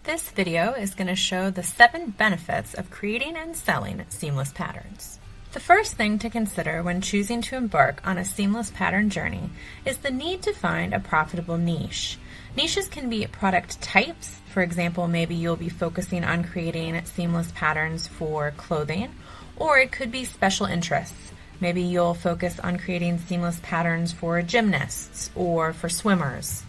This video is going to show the 7 benefits of creating and selling seamless patterns. The first thing to consider when choosing to embark on a seamless pattern journey is the need to find a profitable niche. Niches can be product types. For example, maybe you'll be focusing on creating seamless patterns for clothing, or it could be special interests. Maybe you'll focus on creating seamless patterns for gymnasts or for swimmers.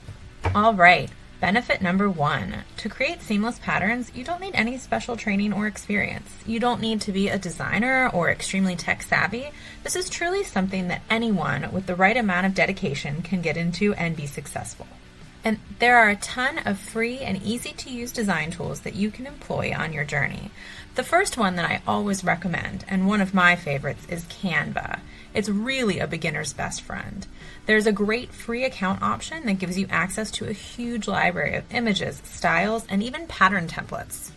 All right. Benefit number 1, to create seamless patterns, you don't need any special training or experience. You don't need to be a designer or extremely tech savvy. This is truly something that anyone with the right amount of dedication can get into and be successful. And there are a ton of free and easy to use design tools that you can employ on your journey. The first one that I always recommend, and one of my favorites, is Canva. It's really a beginner's best friend. There's a great free account option that gives you access to a huge library of images, styles, and even pattern templates.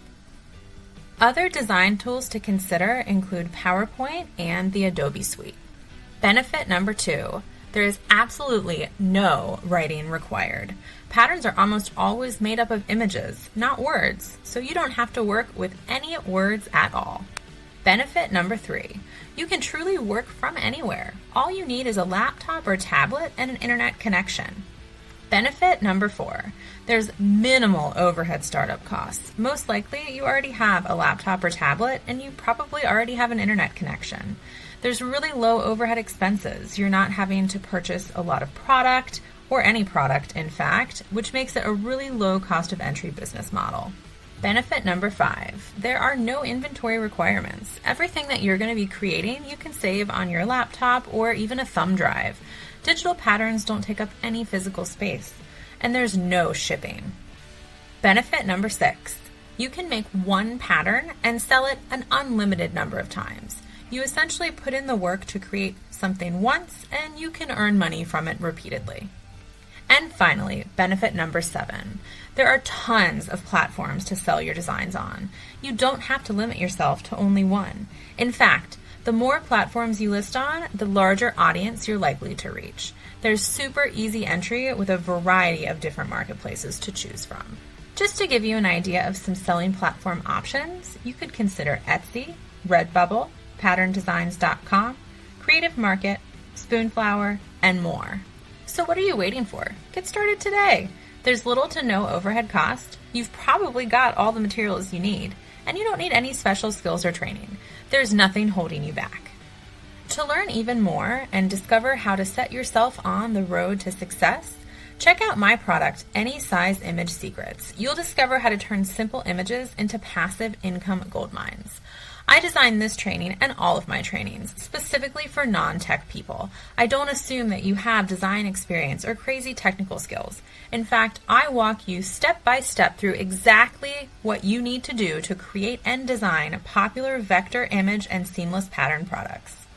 Other design tools to consider include PowerPoint and the Adobe Suite. Benefit number 2, there is absolutely no writing required. Patterns are almost always made up of images, not words, so you don't have to work with any words at all. Benefit number 3, you can truly work from anywhere. All you need is a laptop or tablet and an internet connection. Benefit number 4, there's minimal overhead startup costs. Most likely you already have a laptop or tablet and you probably already have an internet connection. There's really low overhead expenses. You're not having to purchase a lot of product, or any product in fact, which makes it a really low cost of entry business model. Benefit number 5, there are no inventory requirements. Everything that you're going to be creating you can save on your laptop or even a thumb drive. Digital patterns don't take up any physical space, and there's no shipping. Benefit number 6, you can make one pattern and sell it an unlimited number of times. You essentially put in the work to create something once and you can earn money from it repeatedly. And finally, benefit number 7. There are tons of platforms to sell your designs on. You don't have to limit yourself to only one. In fact, the more platforms you list on, the larger audience you're likely to reach. There's super easy entry with a variety of different marketplaces to choose from. Just to give you an idea of some selling platform options, you could consider Etsy, Redbubble, PatternDesigns.com, Creative Market, Spoonflower, and more. So what are you waiting for? Get started today. There's little to no overhead cost. You've probably got all the materials you need, and you don't need any special skills or training. There's nothing holding you back. To learn even more and discover how to set yourself on the road to success, check out my product, Any Size Image Secrets. You'll discover how to turn simple images into passive income gold mines. I designed this training and all of my trainings specifically for non-tech people. I don't assume that you have design experience or crazy technical skills. In fact, I walk you step by step through exactly what you need to do to create and design popular vector image and seamless pattern products.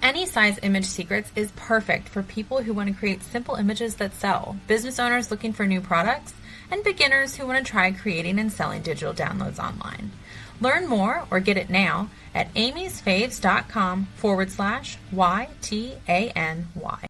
Any Size Image Secrets is perfect for people who want to create simple images that sell, business owners looking for new products, and beginners who want to try creating and selling digital downloads online. Learn more or get it now at amysfaves.com/YTANY.